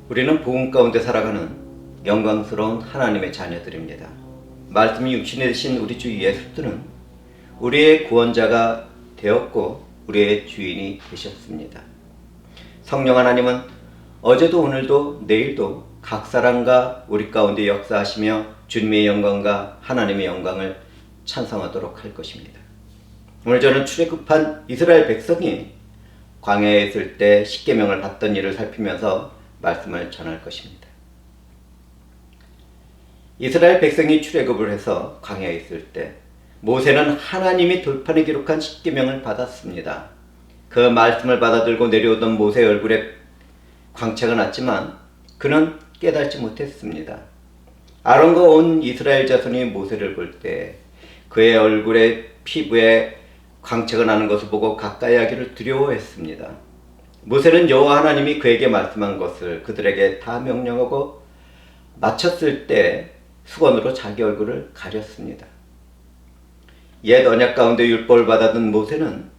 우리는 복음 가운데 살아가는 영광스러운 하나님의 자녀들입니다. 말씀이 육신이 되신 우리 주 예수님은 우리의 구원자가 되었고 우리의 주인이 되셨습니다. 성령 하나님은 어제도 오늘도 내일도 각 사람과 우리 가운데 역사하시며 주님의 영광과 하나님의 영광을 찬송하도록 할 것입니다. 오늘 저는 출애굽한 이스라엘 백성이 광야에 있을 때 십계명을 받던 일을 살피면서 말씀을 전할 것입니다. 이스라엘 백성이 출애굽을 해서 광야에 있을 때 모세는 하나님이 돌판에 기록한 십계명을 받았습니다. 그 말씀을 받아들고 내려오던 모세의 얼굴에 광채가 났지만 그는 깨닫지 못했습니다. 아론과 온 이스라엘 자손이 모세를 볼 때 그의 얼굴에 피부에 광채가 나는 것을 보고 가까이 하기를 두려워했습니다. 모세는 여호와 하나님이 그에게 말씀한 것을 그들에게 다 명령하고 마쳤을 때 수건으로 자기 얼굴을 가렸습니다. 옛 언약 가운데 율법을 받아든 모세는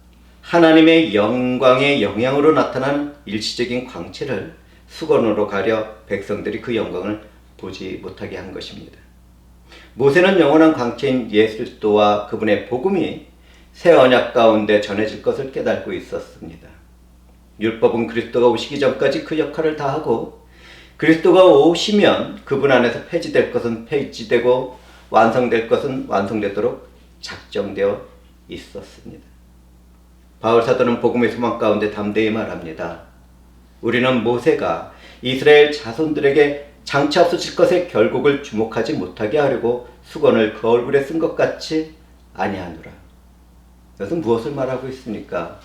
하나님의 영광의 영향으로 나타난 일시적인 광채를 수건으로 가려 백성들이 그 영광을 보지 못하게 한 것입니다. 모세는 영원한 광채인 예수 그리스도와 그분의 복음이 새 언약 가운데 전해질 것을 깨닫고 있었습니다. 율법은 그리스도가 오시기 전까지 그 역할을 다하고 그리스도가 오시면 그분 안에서 폐지될 것은 폐지되고 완성될 것은 완성되도록 작정되어 있었습니다. 바울 사도는 복음의 소망 가운데 담대히 말합니다. 우리는 모세가 이스라엘 자손들에게 장차 없어질 것의 결국을 주목하지 못하게 하려고 수건을 그 얼굴에 쓴 것 같이 아니하노라. 이것은 무엇을 말하고 있습니까?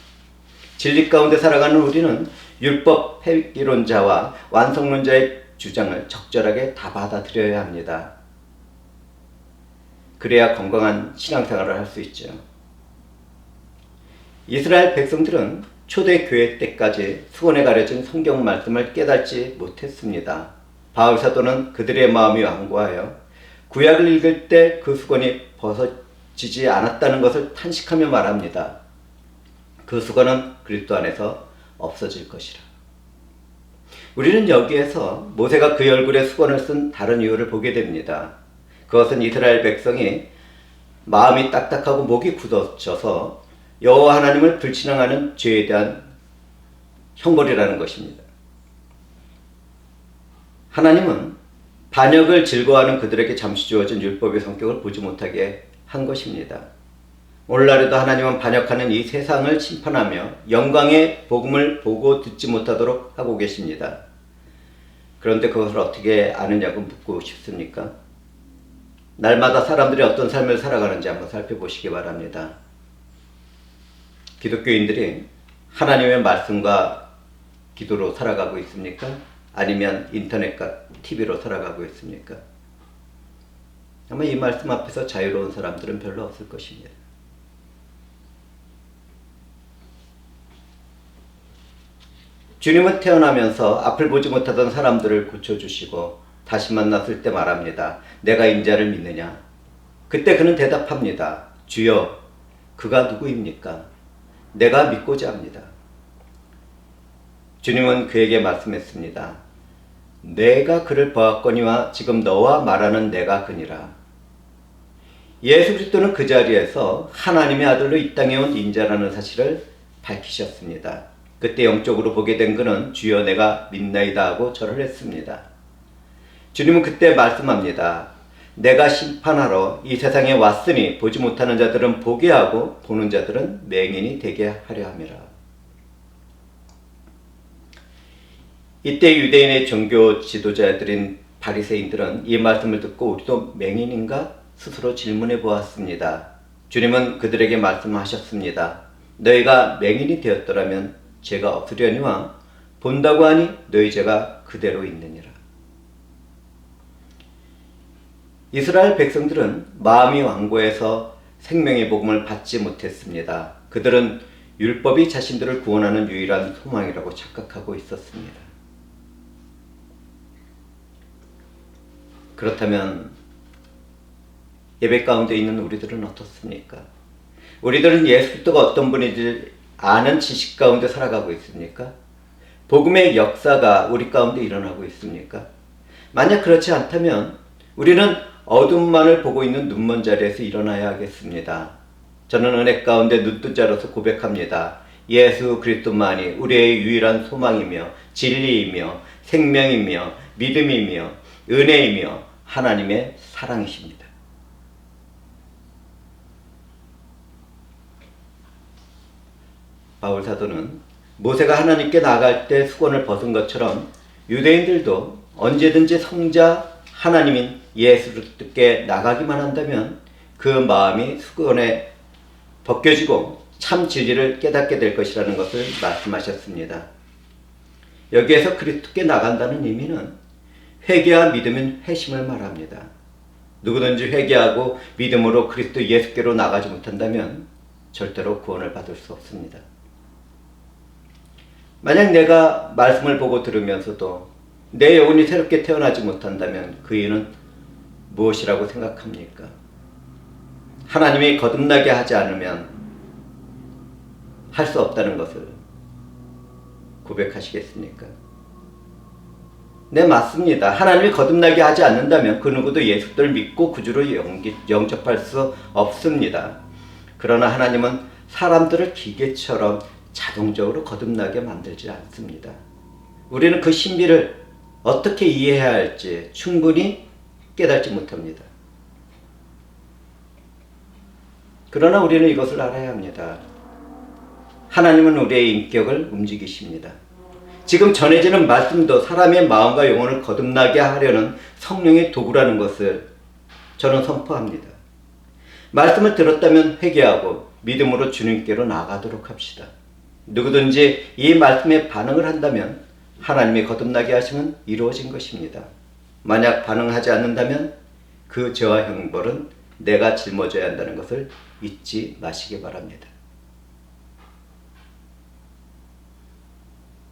진리 가운데 살아가는 우리는 율법 폐기론자와 완성론자의 주장을 적절하게 다 받아들여야 합니다. 그래야 건강한 신앙생활을 할 수 있죠. 이스라엘 백성들은 초대교회 때까지 수건에 가려진 성경 말씀을 깨닫지 못했습니다. 바울 사도는 그들의 마음이 완고하여 구약을 읽을 때 그 수건이 벗어지지 않았다는 것을 탄식하며 말합니다. 그 수건은 그리스도 안에서 없어질 것이라. 우리는 여기에서 모세가 그의 얼굴에 수건을 쓴 다른 이유를 보게 됩니다. 그것은 이스라엘 백성이 마음이 딱딱하고 목이 굳어져서 여호와 하나님을 불신앙하는 죄에 대한 형벌이라는 것입니다. 하나님은 반역을 즐거워하는 그들에게 잠시 주어진 율법의 성격을 보지 못하게 한 것입니다. 오늘날에도 하나님은 반역하는 이 세상을 심판하며 영광의 복음을 보고 듣지 못하도록 하고 계십니다. 그런데 그것을 어떻게 아느냐고 묻고 싶습니까? 날마다 사람들이 어떤 삶을 살아가는지 한번 살펴보시기 바랍니다. 기독교인들이 하나님의 말씀과 기도로 살아가고 있습니까? 아니면 인터넷과 TV로 살아가고 있습니까? 아마 이 말씀 앞에서 자유로운 사람들은 별로 없을 것입니다. 주님은 태어나면서 앞을 보지 못하던 사람들을 고쳐주시고 다시 만났을 때 말합니다. 내가 인자를 믿느냐? 그때 그는 대답합니다. 주여, 그가 누구입니까? 내가 믿고자 합니다. 주님은 그에게 말씀했습니다. 내가 그를 보았거니와 지금 너와 말하는 내가 그니라. 예수 그리스도는 그 자리에서 하나님의 아들로 이 땅에 온 인자라는 사실을 밝히셨습니다. 그때 영적으로 보게 된 그는 주여 내가 믿나이다 하고 절을 했습니다. 주님은 그때 말씀합니다. 내가 심판하러 이 세상에 왔으니 보지 못하는 자들은 보게 하고 보는 자들은 맹인이 되게 하려 함이라. 이때 유대인의 종교 지도자들인 바리새인들은 이 말씀을 듣고 우리도 맹인인가 스스로 질문해 보았습니다. 주님은 그들에게 말씀하셨습니다. 너희가 맹인이 되었더라면 죄가 없으려니와 본다고 하니 너희 죄가 그대로 있느니라. 이스라엘 백성들은 마음이 완고해서 생명의 복음을 받지 못했습니다. 그들은 율법이 자신들을 구원하는 유일한 소망이라고 착각하고 있었습니다. 그렇다면 예배 가운데 있는 우리들은 어떻습니까? 우리들은 예수 그리스도가 어떤 분인지 아는 지식 가운데 살아가고 있습니까? 복음의 역사가 우리 가운데 일어나고 있습니까? 만약 그렇지 않다면 우리는 어둠만을 보고 있는 눈먼 자리에서 일어나야 하겠습니다. 저는 은혜 가운데 눈뜬 자로서 고백합니다. 예수 그리스도만이 우리의 유일한 소망이며 진리이며 생명이며 믿음이며 은혜이며 하나님의 사랑이십니다. 바울 사도는 모세가 하나님께 나갈 때 수건을 벗은 것처럼 유대인들도 언제든지 성자 하나님인 예수 그리스도께 나가기만 한다면 그 마음이 수건에 벗겨지고 참 진리를 깨닫게 될 것이라는 것을 말씀하셨습니다. 여기에서 그리스도께 나간다는 의미는 회개와 믿음은 회심을 말합니다. 누구든지 회개하고 믿음으로 그리스도 예수께로 나가지 못한다면 절대로 구원을 받을 수 없습니다. 만약 내가 말씀을 보고 들으면서도 내 영혼이 새롭게 태어나지 못한다면 그 이유는 무엇이라고 생각합니까? 하나님이 거듭나게 하지 않으면 할 수 없다는 것을 고백하시겠습니까? 네, 맞습니다. 하나님이 거듭나게 하지 않는다면 그 누구도 예수를 믿고 구주로 영접할 수 없습니다. 그러나 하나님은 사람들을 기계처럼 자동적으로 거듭나게 만들지 않습니다. 우리는 그 신비를 어떻게 이해해야 할지 충분히 깨닫지 못합니다. 그러나 우리는 이것을 알아야 합니다. 하나님은 우리의 인격을 움직이십니다. 지금 전해지는 말씀도 사람의 마음과 영혼을 거듭나게 하려는 성령의 도구라는 것을 저는 선포합니다. 말씀을 들었다면 회개하고 믿음으로 주님께로 나아가도록 합시다. 누구든지 이 말씀에 반응을 한다면 하나님이 거듭나게 하시면 이루어진 것입니다. 만약 반응하지 않는다면 그 죄와 형벌은 내가 짊어져야 한다는 것을 잊지 마시기 바랍니다.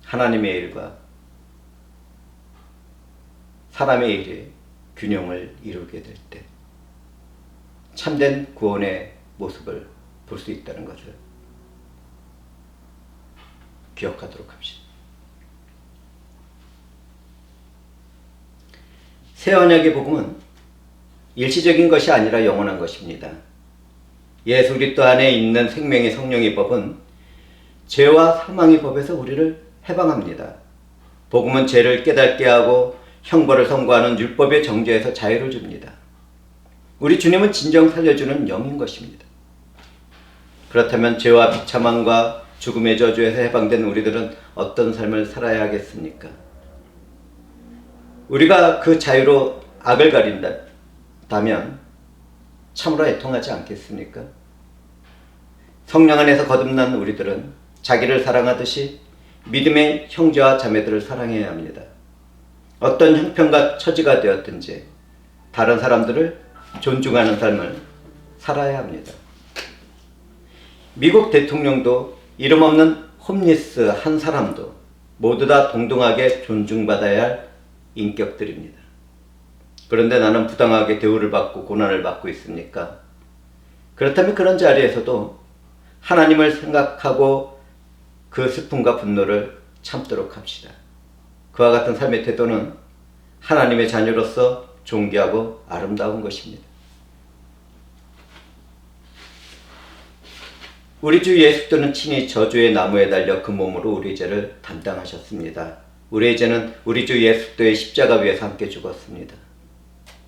하나님의 일과 사람의 일이 균형을 이루게 될 때 참된 구원의 모습을 볼 수 있다는 것을 기억하도록 합시다. 새 언약의 복음은 일시적인 것이 아니라 영원한 것입니다. 예수 그리스도 안에 있는 생명의 성령의 법은 죄와 사망의 법에서 우리를 해방합니다. 복음은 죄를 깨닫게 하고 형벌을 선고하는 율법의 정죄에서 자유를 줍니다. 우리 주님은 진정 살려주는 영인 것입니다. 그렇다면 죄와 비참함과 죽음의 저주에서 해방된 우리들은 어떤 삶을 살아야 하겠습니까? 우리가 그 자유로 악을 가린다면 참으로 애통하지 않겠습니까? 성령 안에서 거듭난 우리들은 자기를 사랑하듯이 믿음의 형제와 자매들을 사랑해야 합니다. 어떤 형편과 처지가 되었든지 다른 사람들을 존중하는 삶을 살아야 합니다. 미국 대통령도 이름 없는 홈리스 한 사람도 모두 다 동등하게 존중받아야 할 인격들입니다. 그런데 나는 부당하게 대우를 받고 고난을 받고 있습니까? 그렇다면 그런 자리에서도 하나님을 생각하고 그 슬픔과 분노를 참도록 합시다. 그와 같은 삶의 태도는 하나님의 자녀로서 존귀하고 아름다운 것입니다. 우리 주 예수께서는 친히 저주의 나무에 달려 그 몸으로 우리의 죄를 담당하셨습니다. 우리의 죄는 우리 주 예수 그리스도의 십자가 위에서 함께 죽었습니다.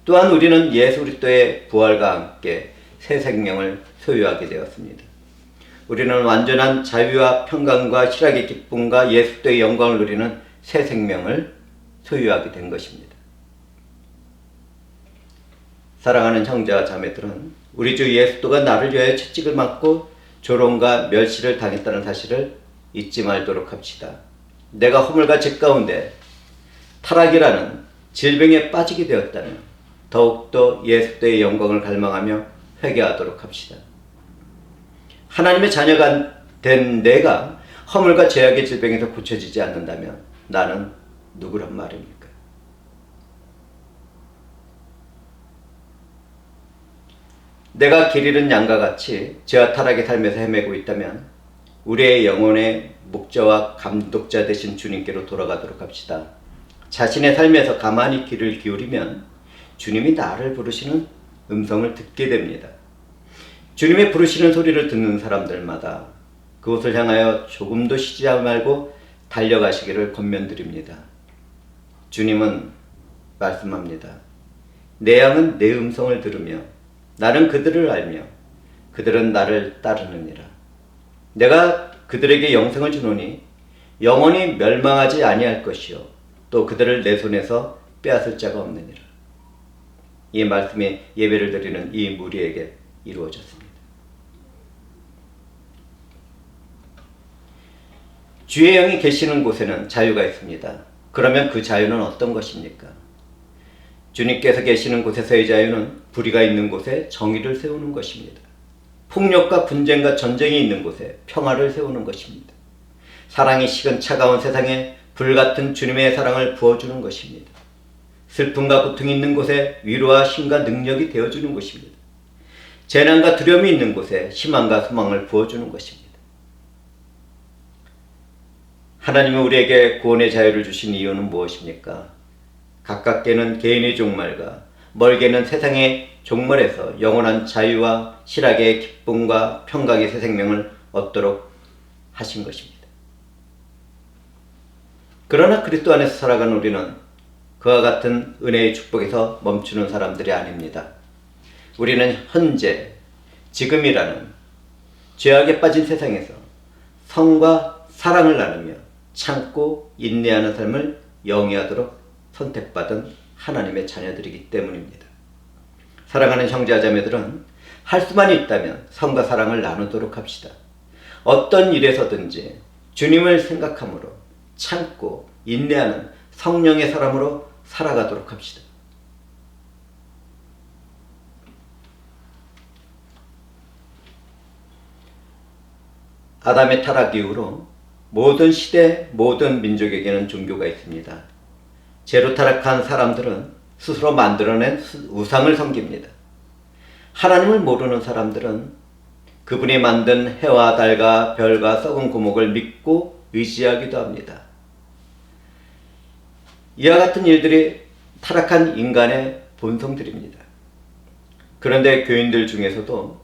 또한 우리는 예수 그리스도의 부활과 함께 새 생명을 소유하게 되었습니다. 우리는 완전한 자유와 평강과 희락의 기쁨과 예수 그리스도의 영광을 누리는 새 생명을 소유하게 된 것입니다. 사랑하는 형제와 자매들은 우리 주 예수 그리스도가 나를 위하여 채찍을 맞고 조롱과 멸시를 당했다는 사실을 잊지 말도록 합시다. 내가 허물과 죄 가운데 타락이라는 질병에 빠지게 되었다면 더욱더 예수 그리스도의 영광을 갈망하며 회개하도록 합시다. 하나님의 자녀가 된 내가 허물과 죄악의 질병에서 고쳐지지 않는다면 나는 누구란 말입니까? 내가 길 잃은 양과 같이 죄와 타락의 삶에서 헤매고 있다면 우리의 영혼의 목자와 감독자 되신 주님께로 돌아가도록 합시다. 자신의 삶에서 가만히 귀를 기울이면 주님이 나를 부르시는 음성을 듣게 됩니다. 주님의 부르시는 소리를 듣는 사람들마다 그곳을 향하여 조금도 쉬지 말고 달려가시기를 권면드립니다. 주님은 말씀합니다. 내 양은 내 음성을 들으며 나는 그들을 알며 그들은 나를 따르느니라. 내가 그들에게 영생을 주노니 영원히 멸망하지 아니할 것이요 또 그들을 내 손에서 빼앗을 자가 없느니라. 이 말씀이 예배를 드리는 이 무리에게 이루어졌습니다. 주의 영이 계시는 곳에는 자유가 있습니다. 그러면 그 자유는 어떤 것입니까? 주님께서 계시는 곳에서의 자유는 불의가 있는 곳에 정의를 세우는 것입니다. 폭력과 분쟁과 전쟁이 있는 곳에 평화를 세우는 것입니다. 사랑이 식은 차가운 세상에 불같은 주님의 사랑을 부어주는 것입니다. 슬픔과 고통이 있는 곳에 위로와 힘과 능력이 되어주는 것입니다. 재난과 두려움이 있는 곳에 희망과 소망을 부어주는 것입니다. 하나님은 우리에게 구원의 자유를 주신 이유는 무엇입니까? 가깝게는 개인의 종말과 멀게는 세상의 종말에서 영원한 자유와 실학의 기쁨과 평강의 새 생명을 얻도록 하신 것입니다. 그러나 그리스도 안에서 살아가는 우리는 그와 같은 은혜의 축복에서 멈추는 사람들이 아닙니다. 우리는 현재, 지금이라는 죄악에 빠진 세상에서 성과 사랑을 나누며 참고 인내하는 삶을 영위하도록 선택받은 하나님의 자녀들이기 때문입니다. 사랑하는 형제자매들은 할 수만 있다면 성과 사랑을 나누도록 합시다. 어떤 일에서든지 주님을 생각함으로 참고 인내하는 성령의 사람으로 살아가도록 합시다. 아담의 타락 이후로 모든 시대, 모든 민족에게는 종교가 있습니다. 죄로 타락한 사람들은 스스로 만들어낸 우상을 섬깁니다. 하나님을 모르는 사람들은 그분이 만든 해와 달과 별과 썩은 고목을 믿고 의지하기도 합니다. 이와 같은 일들이 타락한 인간의 본성들입니다. 그런데 교인들 중에서도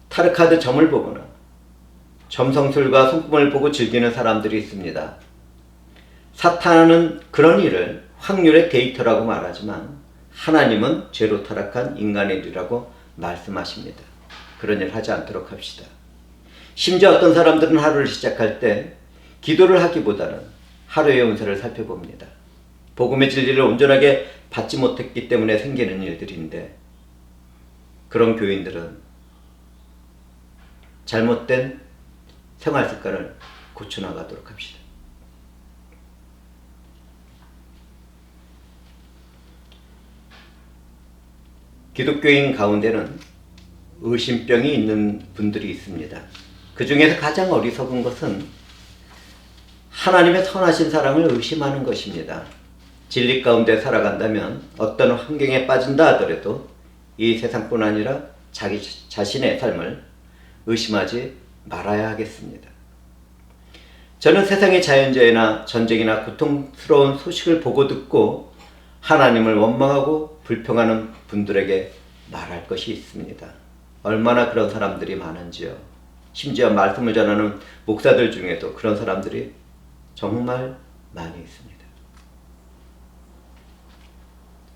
타르카드 점을 보거나 점성술과 손금을 보고 즐기는 사람들이 있습니다. 사탄은 그런 일을 확률의 데이터라고 말하지만 하나님은 죄로 타락한 인간의 일이라고 말씀하십니다. 그런 일 하지 않도록 합시다. 심지어 어떤 사람들은 하루를 시작할 때 기도를 하기보다는 하루의 운세를 살펴봅니다. 복음의 진리를 온전하게 받지 못했기 때문에 생기는 일들인데 그런 교인들은 잘못된 생활 습관을 고쳐나가도록 합시다. 기독교인 가운데는 의심병이 있는 분들이 있습니다. 그 중에서 가장 어리석은 것은 하나님의 선하신 사랑을 의심하는 것입니다. 진리 가운데 살아간다면 어떤 환경에 빠진다 하더라도 이 세상뿐 아니라 자기 자신의 삶을 의심하지 말아야 하겠습니다. 저는 세상의 자연재해나 전쟁이나 고통스러운 소식을 보고 듣고 하나님을 원망하고 불평하는 분들에게 말할 것이 있습니다. 얼마나 그런 사람들이 많은지요. 심지어 말씀을 전하는 목사들 중에도 그런 사람들이 정말 많이 있습니다.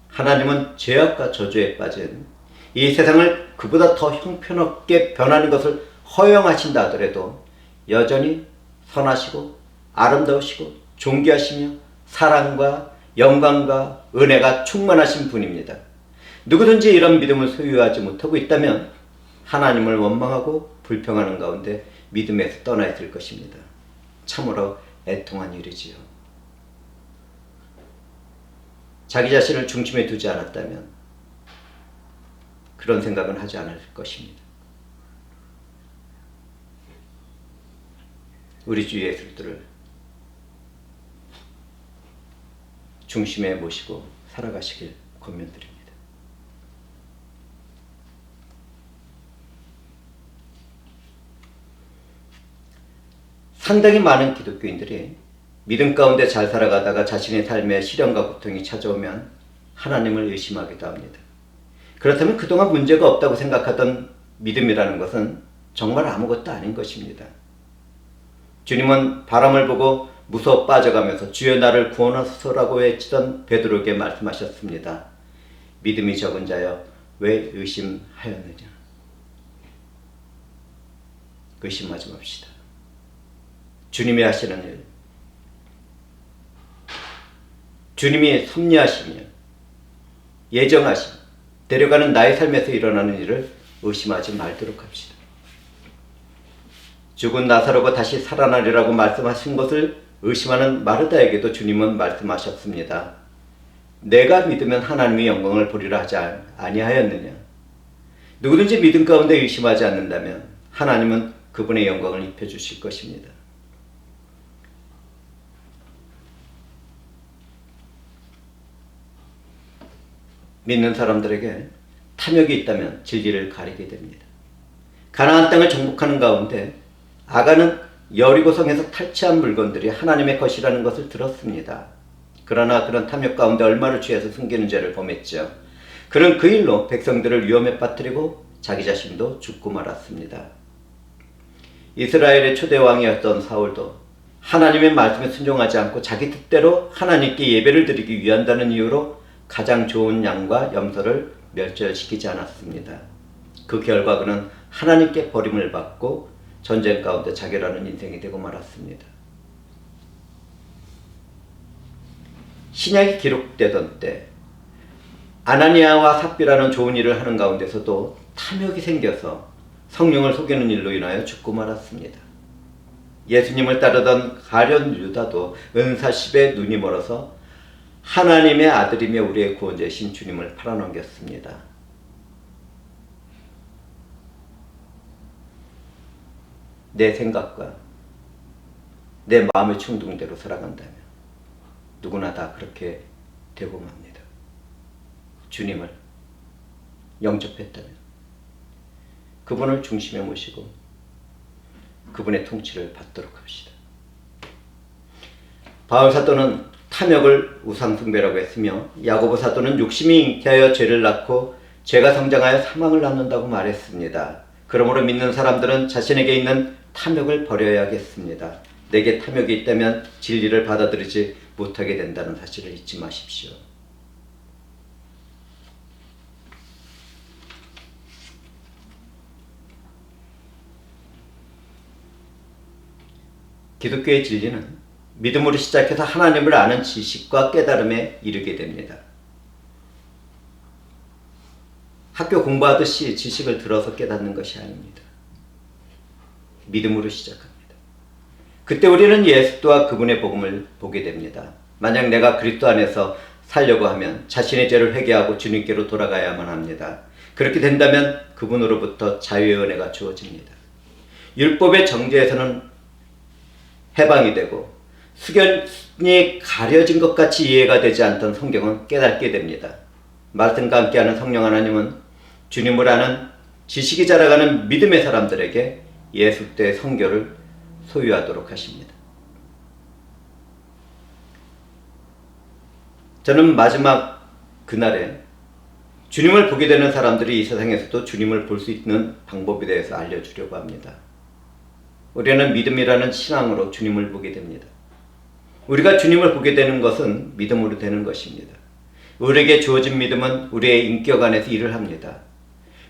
하나님은 죄악과 저주에 빠진 이 세상을 그보다 더 형편없게 변하는 것을 허용하신다 하더라도 여전히 선하시고 아름다우시고 존귀하시며 사랑과 영광과 은혜가 충만하신 분입니다. 누구든지 이런 믿음을 소유하지 못하고 있다면 하나님을 원망하고 불평하는 가운데 믿음에서 떠나 있을 것입니다. 참으로 애통한 일이지요. 자기 자신을 중심에 두지 않았다면 그런 생각은 하지 않을 것입니다. 우리 주 예수를 중심에 모시고 살아가시길 권면드립니다. 상당히 많은 기독교인들이 믿음 가운데 잘 살아가다가 자신의 삶에 시련과 고통이 찾아오면 하나님을 의심하기도 합니다. 그렇다면 그동안 문제가 없다고 생각하던 믿음이라는 것은 정말 아무것도 아닌 것입니다. 주님은 바람을 보고 무서워 빠져가면서 주여 나를 구원하소서라고 외치던 베드로에게 말씀하셨습니다. 믿음이 적은 자여 왜 의심하였느냐. 의심하지 맙시다. 주님이 하시는 일, 주님이 섭리하시며 예정하시며 데려가는 나의 삶에서 일어나는 일을 의심하지 말도록 합시다. 죽은 나사로가 다시 살아나리라고 말씀하신 것을 의심하는 마르다에게도 주님은 말씀하셨습니다. 내가 믿으면 하나님의 영광을 보리라 하지 아니하였느냐. 누구든지 믿음 가운데 의심하지 않는다면 하나님은 그분의 영광을 입혀주실 것입니다. 믿는 사람들에게 탐욕이 있다면 진리를 가리게 됩니다. 가나안 땅을 정복하는 가운데 아간은 여리고성에서 탈취한 물건들이 하나님의 것이라는 것을 들었습니다. 그러나 그런 탐욕 가운데 얼마를 취해서 숨기는 죄를 범했죠. 그는 그 일로 백성들을 위험에 빠뜨리고 자기 자신도 죽고 말았습니다. 이스라엘의 초대 왕이었던 사울도 하나님의 말씀에 순종하지 않고 자기 뜻대로 하나님께 예배를 드리기 위한다는 이유로 가장 좋은 양과 염소를 멸절시키지 않았습니다. 그 결과 그는 하나님께 버림을 받고 전쟁 가운데 자결하는 인생이 되고 말았습니다. 신약이 기록되던 때 아나니아와 삽비라는 좋은 일을 하는 가운데서도 탐욕이 생겨서 성령을 속이는 일로 인하여 죽고 말았습니다. 예수님을 따르던 가룟 유다도 은사십에 눈이 멀어서 하나님의 아들이며 우리의 구원자이신 주님을 팔아넘겼습니다. 내 생각과 내 마음의 충동대로 살아간다면 누구나 다 그렇게 되고 맙니다. 주님을 영접했다면 그분을 중심에 모시고 그분의 통치를 받도록 합시다. 바울 사도는 탐욕을 우상숭배라고 했으며 야고보 사도는 욕심이 잉태하여 죄를 낳고 죄가 성장하여 사망을 낳는다고 말했습니다. 그러므로 믿는 사람들은 자신에게 있는 탐욕을 버려야겠습니다. 내게 탐욕이 있다면 진리를 받아들이지 못하게 된다는 사실을 잊지 마십시오. 기독교의 진리는 믿음으로 시작해서 하나님을 아는 지식과 깨달음에 이르게 됩니다. 학교 공부하듯이 지식을 들어서 깨닫는 것이 아닙니다. 믿음으로 시작합니다. 그때 우리는 예수와 그분의 복음을 보게 됩니다. 만약 내가 그리스도 안에서 살려고 하면 자신의 죄를 회개하고 주님께로 돌아가야만 합니다. 그렇게 된다면 그분으로부터 자유의 은혜가 주어집니다. 율법의 정죄에서는 해방이 되고 수견이 가려진 것 같이 이해가 되지 않던 성경은 깨닫게 됩니다. 말씀과 함께하는 성령 하나님은 주님을 아는 지식이 자라가는 믿음의 사람들에게 예수 때의 성교를 소유하도록 하십니다. 저는 마지막 그날에 주님을 보게 되는 사람들이 이 세상에서도 주님을 볼 수 있는 방법에 대해서 알려주려고 합니다. 우리는 믿음이라는 신앙으로 주님을 보게 됩니다. 우리가 주님을 보게 되는 것은 믿음으로 되는 것입니다. 우리에게 주어진 믿음은 우리의 인격 안에서 일을 합니다.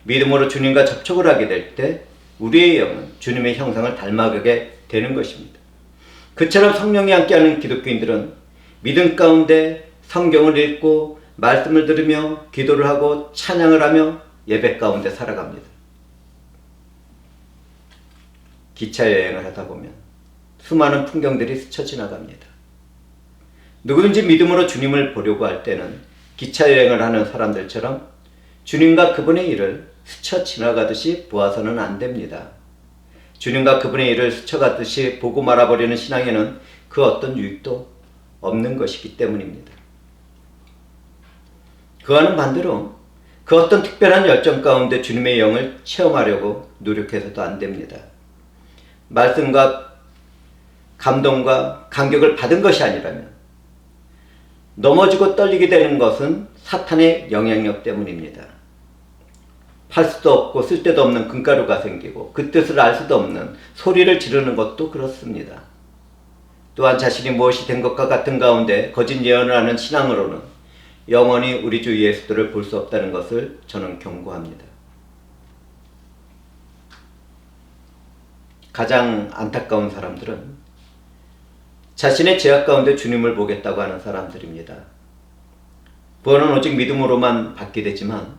믿음으로 주님과 접촉을 하게 될 때 우리의 영은 주님의 형상을 닮아가게 되는 것입니다. 그처럼 성령이 함께하는 기독교인들은 믿음 가운데 성경을 읽고 말씀을 들으며 기도를 하고 찬양을 하며 예배 가운데 살아갑니다. 기차 여행을 하다 보면 수많은 풍경들이 스쳐 지나갑니다. 누구든지 믿음으로 주님을 보려고 할 때는 기차 여행을 하는 사람들처럼 주님과 그분의 일을 스쳐 지나가듯이 보아서는 안 됩니다. 주님과 그분의 일을 스쳐가듯이 보고 말아버리는 신앙에는 그 어떤 유익도 없는 것이기 때문입니다. 그와는 반대로 그 어떤 특별한 열정 가운데 주님의 영을 체험하려고 노력해서도 안 됩니다. 말씀과 감동과 감격을 받은 것이 아니라면 넘어지고 떨리게 되는 것은 사탄의 영향력 때문입니다. 팔 수도 없고 쓸 데도 없는 금가루가 생기고 그 뜻을 알 수도 없는 소리를 지르는 것도 그렇습니다. 또한 자신이 무엇이 된 것과 같은 가운데 거짓 예언을 하는 신앙으로는 영원히 우리 주 예수를 볼 수 없다는 것을 저는 경고합니다. 가장 안타까운 사람들은 자신의 죄악 가운데 주님을 보겠다고 하는 사람들입니다. 구원은 오직 믿음으로만 받게 되지만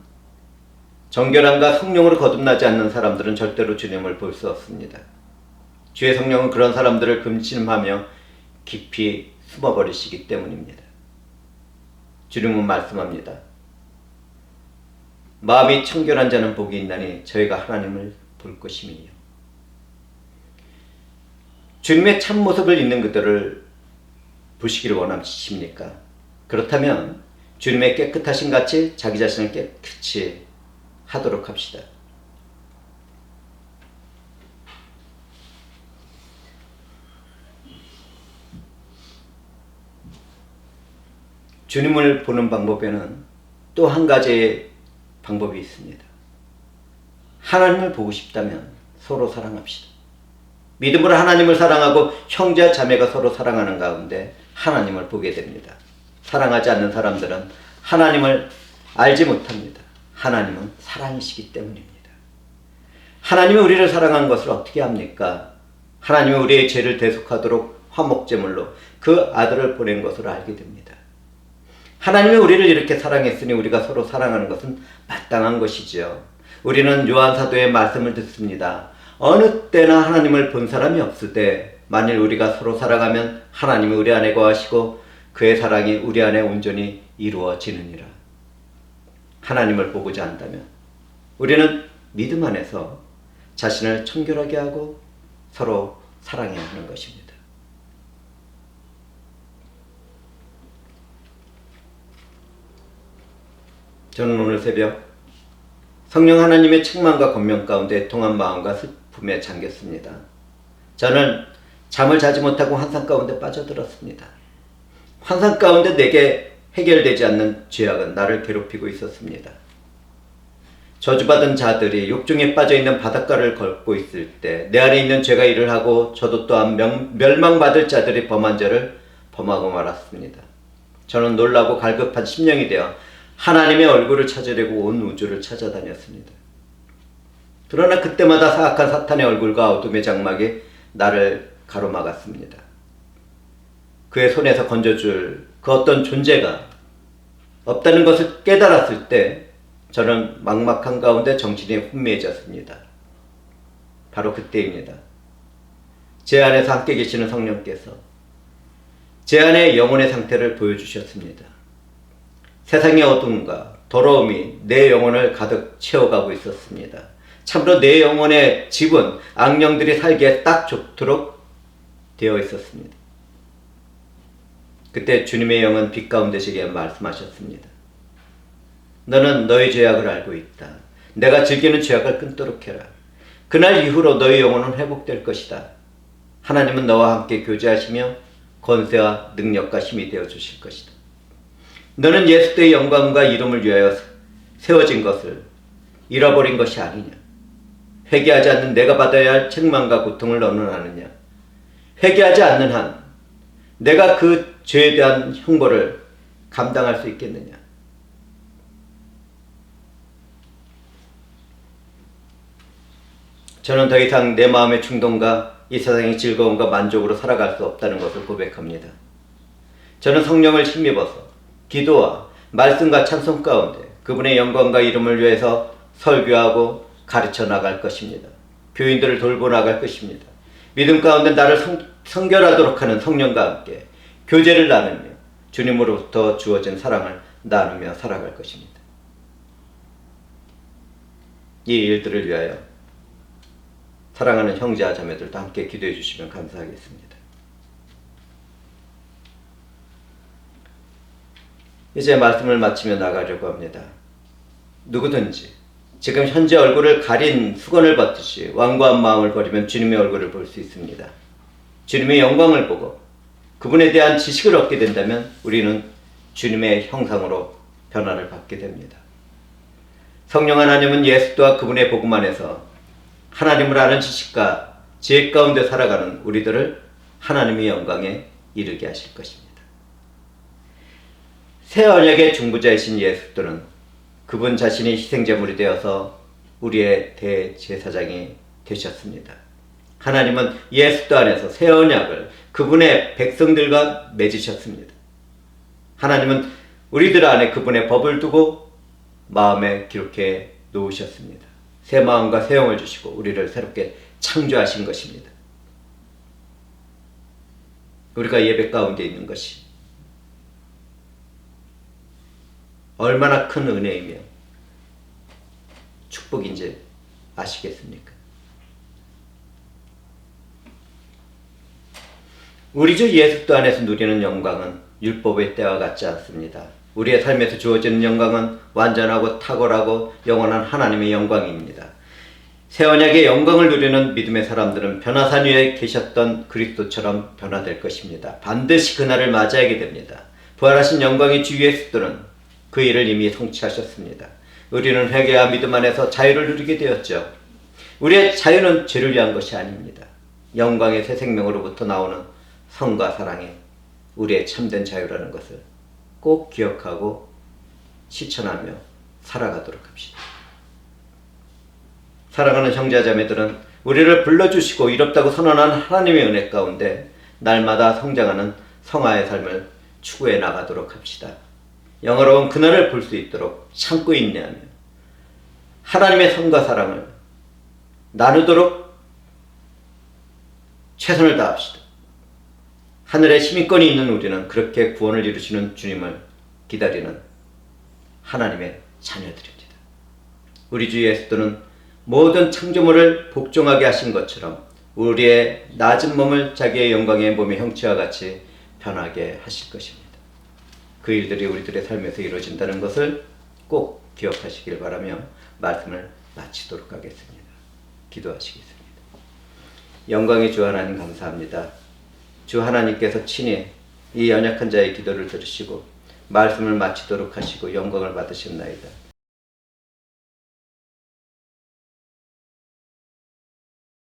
정결함과 성령으로 거듭나지 않는 사람들은 절대로 주님을 볼 수 없습니다. 주의 성령은 그런 사람들을 금신하며 깊이 숨어버리시기 때문입니다. 주님은 말씀합니다. 마음이 청결한 자는 복이 있나니 저희가 하나님을 볼 것임이요. 주님의 참모습을 있는 그들을 보시기를 원하십니까? 그렇다면 주님의 깨끗하신 같이 자기 자신을 깨끗이 하도록 합시다. 주님을 보는 방법에는 또 한 가지의 방법이 있습니다. 하나님을 보고 싶다면 서로 사랑합시다. 믿음으로 하나님을 사랑하고 형제와 자매가 서로 사랑하는 가운데 하나님을 보게 됩니다. 사랑하지 않는 사람들은 하나님을 알지 못합니다. 하나님은 사랑이시기 때문입니다. 하나님이 우리를 사랑한 것을 어떻게 합니까? 하나님이 우리의 죄를 대속하도록 화목제물로 그 아들을 보낸 것을 알게 됩니다. 하나님이 우리를 이렇게 사랑했으니 우리가 서로 사랑하는 것은 마땅한 것이지요. 우리는 요한 사도의 말씀을 듣습니다. 어느 때나 하나님을 본 사람이 없을 때 만일 우리가 서로 사랑하면 하나님이 우리 안에 거하시고 그의 사랑이 우리 안에 온전히 이루어지느니라. 하나님을 보고자 한다면 우리는 믿음 안에서 자신을 청결하게 하고 서로 사랑해야 하는 것입니다. 저는 오늘 새벽 성령 하나님의 책망과 권면 가운데 통한 마음과 슬픔에 잠겼습니다. 저는 잠을 자지 못하고 환상 가운데 빠져들었습니다. 환상 가운데 내게 해결되지 않는 죄악은 나를 괴롭히고 있었습니다. 저주받은 자들이 욕중에 빠져있는 바닷가를 걷고 있을 때 내 안에 있는 죄가 일을 하고 저도 또한 멸망받을 자들이 범한 죄를 범하고 말았습니다. 저는 놀라고 갈급한 심령이 되어 하나님의 얼굴을 찾으려고 온 우주를 찾아다녔습니다. 그러나 그때마다 사악한 사탄의 얼굴과 어둠의 장막이 나를 가로막았습니다. 그의 손에서 건져줄 그 어떤 존재가 없다는 것을 깨달았을 때 저는 막막한 가운데 정신이 혼미해졌습니다. 바로 그때입니다. 제 안에서 함께 계시는 성령께서 제 안의 영혼의 상태를 보여주셨습니다. 세상의 어둠과 더러움이 내 영혼을 가득 채워가고 있었습니다. 참으로 내 영혼의 집은 악령들이 살기에 딱 좋도록 되어 있었습니다. 그때 주님의 영은 빛 가운데 제게 말씀하셨습니다. 너는 너의 죄악을 알고 있다. 내가 즐기는 죄악을 끊도록 해라. 그날 이후로 너의 영혼은 회복될 것이다. 하나님은 너와 함께 교제하시며 권세와 능력과 힘이 되어 주실 것이다. 너는 예수 때의 영광과 이름을 위하여 세워진 것을 잃어버린 것이 아니냐. 회개하지 않는 내가 받아야 할 책망과 고통을 너는 아느냐. 회개하지 않는 한 내가 그 죄에 대한 형벌을 감당할 수 있겠느냐. 저는 더 이상 내 마음의 충동과 이 세상의 즐거움과 만족으로 살아갈 수 없다는 것을 고백합니다. 저는 성령을 힘입어서 기도와 말씀과 찬송 가운데 그분의 영광과 이름을 위해서 설교하고 가르쳐 나갈 것입니다. 교인들을 돌보나갈 것입니다. 믿음 가운데 나를 성결하도록 하는 성령과 함께 교제를 나누며 주님으로부터 주어진 사랑을 나누며 살아갈 것입니다. 이 일들을 위하여 사랑하는 형제와 자매들도 함께 기도해 주시면 감사하겠습니다. 이제 말씀을 마치며 나가려고 합니다. 누구든지 지금 현재 얼굴을 가린 수건을 받듯이 완고한 마음을 버리면 주님의 얼굴을 볼 수 있습니다. 주님의 영광을 보고 그분에 대한 지식을 얻게 된다면 우리는 주님의 형상으로 변화를 받게 됩니다. 성령 하나님은 예수와 그분의 복음 안에서 하나님을 아는 지식과 지혜 가운데 살아가는 우리들을 하나님의 영광에 이르게 하실 것입니다. 새 언약의 중보자이신 예수님은 그분 자신이 희생제물이 되어서 우리의 대제사장이 되셨습니다. 하나님은 예수 안에서 새 언약을 그분의 백성들과 맺으셨습니다. 하나님은 우리들 안에 그분의 법을 두고 마음에 기록해 놓으셨습니다. 새 마음과 새 영을 주시고 우리를 새롭게 창조하신 것입니다. 우리가 예배 가운데 있는 것이 얼마나 큰 은혜이며 축복인지 아시겠습니까? 우리 주 예수 안에서 누리는 영광은 율법의 때와 같지 않습니다. 우리의 삶에서 주어지는 영광은 완전하고 탁월하고 영원한 하나님의 영광입니다. 새 언약의 영광을 누리는 믿음의 사람들은 변화산 위에 계셨던 그리스도처럼 변화될 것입니다. 반드시 그날을 맞이하게 됩니다. 부활하신 영광의 주 예수들은 그 일을 이미 성취하셨습니다. 우리는 회개와 믿음 안에서 자유를 누리게 되었죠. 우리의 자유는 죄를 위한 것이 아닙니다. 영광의 새 생명으로부터 나오는 성과 사랑이 우리의 참된 자유라는 것을 꼭 기억하고 실천하며 살아가도록 합시다. 사랑하는 형제자매들은 우리를 불러주시고 이롭다고 선언한 하나님의 은혜 가운데 날마다 성장하는 성화의 삶을 추구해 나가도록 합시다. 영화로운 그날을 볼 수 있도록 참고 인내하며 하나님의 성과 사랑을 나누도록 최선을 다합시다. 하늘에 시민권이 있는 우리는 그렇게 구원을 이루시는 주님을 기다리는 하나님의 자녀들입니다. 우리 주 예수는 모든 창조물을 복종하게 하신 것처럼 우리의 낮은 몸을 자기의 영광의 몸의 형체와 같이 변하게 하실 것입니다. 그 일들이 우리들의 삶에서 이루어진다는 것을 꼭 기억하시길 바라며 말씀을 마치도록 하겠습니다. 기도하시겠습니다. 영광의 주 하나님 감사합니다. 주 하나님께서 친히 이 연약한 자의 기도를 들으시고 말씀을 마치도록 하시고 영광을 받으셨나이다.